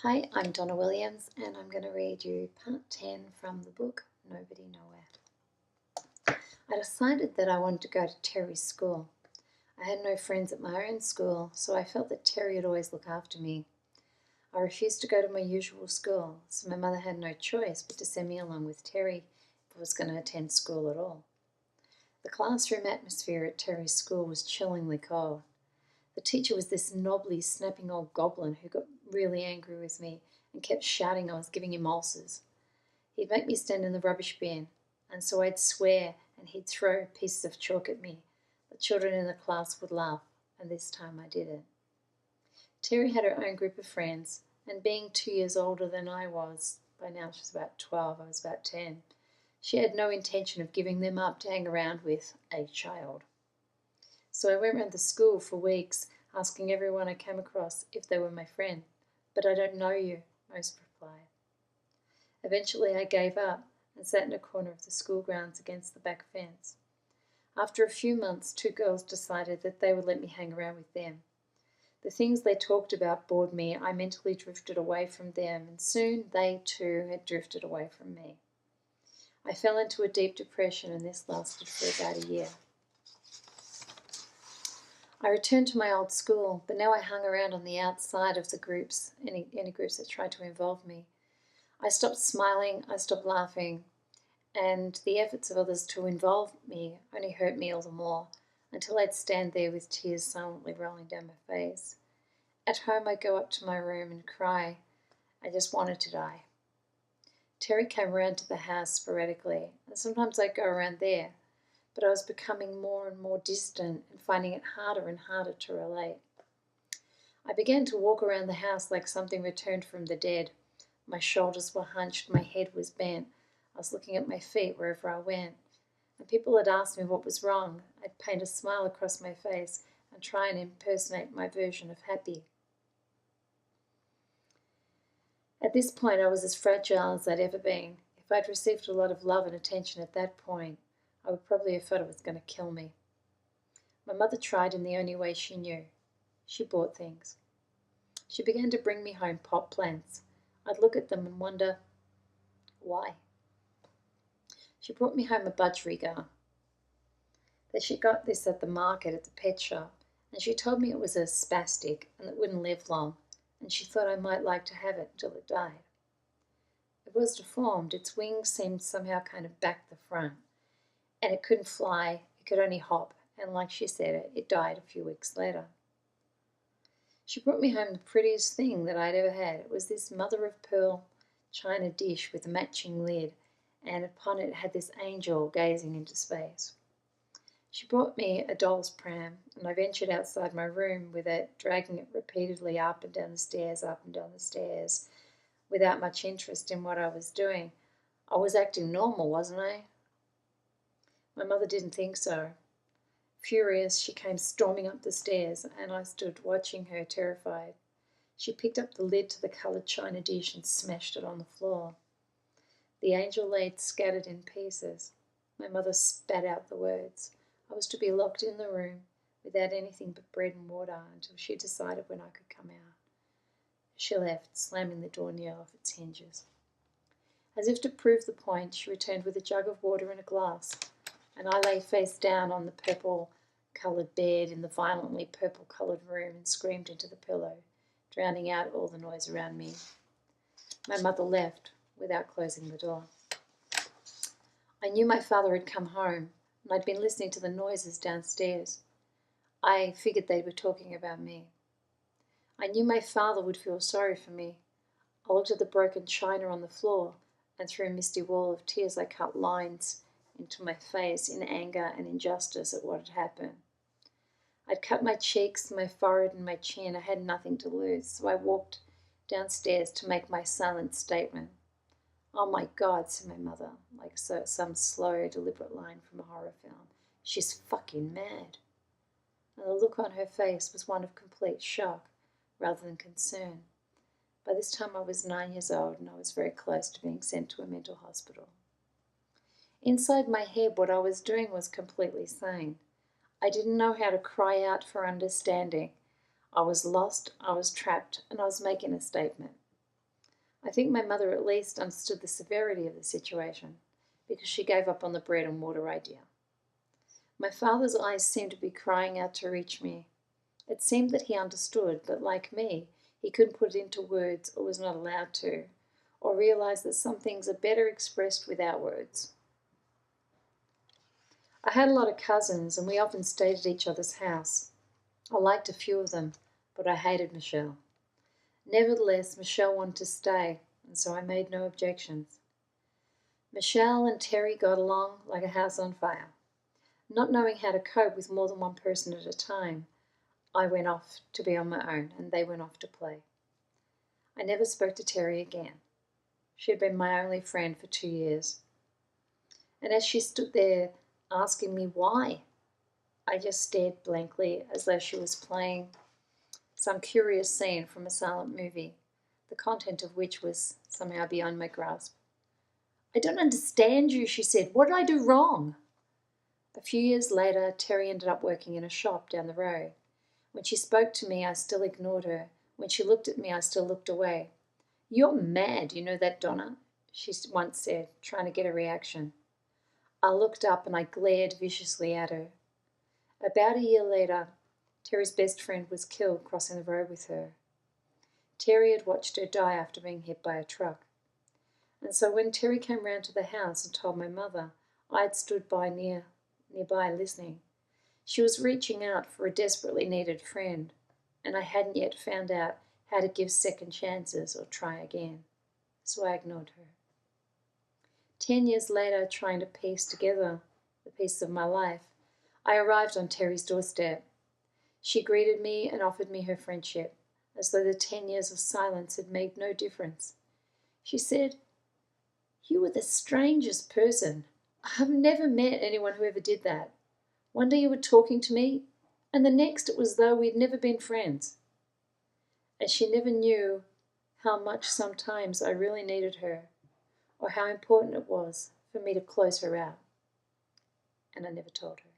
Hi, I'm Donna Williams, and I'm going to read you part 10 from the book Nobody Nowhere. I decided that I wanted to go to Terry's school. I had no friends at my own school, so I felt that Terry would always look after me. I refused to go to my usual school, so my mother had no choice but to send me along with Terry if I was going to attend school at all. The classroom atmosphere at Terry's school was chillingly cold. The teacher was this knobbly, snapping old goblin who got really angry with me and kept shouting I was giving him ulcers. He'd make me stand in the rubbish bin, and so I'd swear and he'd throw pieces of chalk at me. The children in the class would laugh, and this time I didn't. Terry had her own group of friends, and being 2 years older than I was, by now she was about 12, I was about 10, she had no intention of giving them up to hang around with a child. So I went round the school for weeks, asking everyone I came across if they were my friend. But I don't know you, most replied. Eventually I gave up and sat in a corner of the school grounds against the back fence. After a few months, 2 girls decided that they would let me hang around with them. The things they talked about bored me. I mentally drifted away from them, and soon they too had drifted away from me. I fell into a deep depression, and this lasted for about a year. I returned to my old school, but now I hung around on the outside of the groups, any groups that tried to involve me. I stopped smiling, I stopped laughing, and the efforts of others to involve me only hurt me all the more, until I'd stand there with tears silently rolling down my face. At home I'd go up to my room and cry. I just wanted to die. Terry came round to the house sporadically, and sometimes I'd go around there, but I was becoming more and more distant and finding it harder and harder to relate. I began to walk around the house like something returned from the dead. My shoulders were hunched, my head was bent. I was looking at my feet wherever I went. And people had asked me what was wrong. I'd paint a smile across my face and try and impersonate my version of happy. At this point, I was as fragile as I'd ever been. If I'd received a lot of love and attention at that point, I would probably have thought it was going to kill me. My mother tried in the only way she knew. She bought things. She began to bring me home pot plants. I'd look at them and wonder, why? She brought me home a budgerigar. That she got this at the market at the pet shop, and she told me it was a spastic and that wouldn't live long, and she thought I might like to have it until it died. It was deformed. Its wings seemed somehow kind of back the front, and it couldn't fly, it could only hop, and like she said, it died a few weeks later. She brought me home the prettiest thing that I'd ever had. It was this mother-of-pearl china dish with a matching lid, and upon it had this angel gazing into space. She brought me a doll's pram, and I ventured outside my room with it, dragging it repeatedly up and down the stairs, without much interest in what I was doing. I was acting normal, wasn't I? My mother didn't think so. Furious, she came storming up the stairs, and I stood watching her, terrified. She picked up the lid to the coloured china dish and smashed it on the floor. The angel lay scattered in pieces. My mother spat out the words. I was to be locked in the room without anything but bread and water until she decided when I could come out. She left, slamming the door near off its hinges. As if to prove the point, she returned with a jug of water and a glass, and I lay face down on the purple-coloured bed in the violently purple-coloured room and screamed into the pillow, drowning out all the noise around me. My mother left without closing the door. I knew my father had come home, and I'd been listening to the noises downstairs. I figured they were talking about me. I knew my father would feel sorry for me. I looked at the broken china on the floor, and through a misty wall of tears I cut lines into my face in anger and injustice at what had happened. I'd cut my cheeks, my forehead and my chin. I had nothing to lose, so I walked downstairs to make my silent statement. "Oh my God," said my mother, like some slow, deliberate line from a horror film. "She's fucking mad." And the look on her face was one of complete shock rather than concern. By this time I was 9 years old, and I was very close to being sent to a mental hospital. Inside my head, what I was doing was completely sane. I didn't know how to cry out for understanding. I was lost, I was trapped, and I was making a statement. I think my mother at least understood the severity of the situation, because she gave up on the bread and water idea. My father's eyes seemed to be crying out to reach me. It seemed that he understood, but like me, he couldn't put it into words or was not allowed to, or realize that some things are better expressed without words. I had a lot of cousins, and we often stayed at each other's house. I liked a few of them, but I hated Michelle. Nevertheless, Michelle wanted to stay, and so I made no objections. Michelle and Terry got along like a house on fire. Not knowing how to cope with more than one person at a time, I went off to be on my own, and they went off to play. I never spoke to Terry again. She had been my only friend for 2 years. And as she stood there asking me why, I just stared blankly as though she was playing some curious scene from a silent movie, the content of which was somehow beyond my grasp. "I don't understand you," she said. "What did I do wrong?" A few years later, Terry ended up working in a shop down the road. When she spoke to me, I still ignored her. When she looked at me, I still looked away. "You're mad, you know that, Donna," she once said, trying to get a reaction. I looked up and I glared viciously at her. About a year later, Terry's best friend was killed crossing the road with her. Terry had watched her die after being hit by a truck. And so when Terry came round to the house and told my mother, I had stood by nearby listening. She was reaching out for a desperately needed friend, and I hadn't yet found out how to give second chances or try again. So I ignored her. 10 years later, trying to piece together the pieces of my life, I arrived on Terry's doorstep. She greeted me and offered me her friendship, as though the 10 years of silence had made no difference. She said, "You were the strangest person. I've never met anyone who ever did that. One day you were talking to me, and the next it was as though we'd never been friends." And she never knew how much sometimes I really needed her, or how important it was for me to close her out. And I never told her.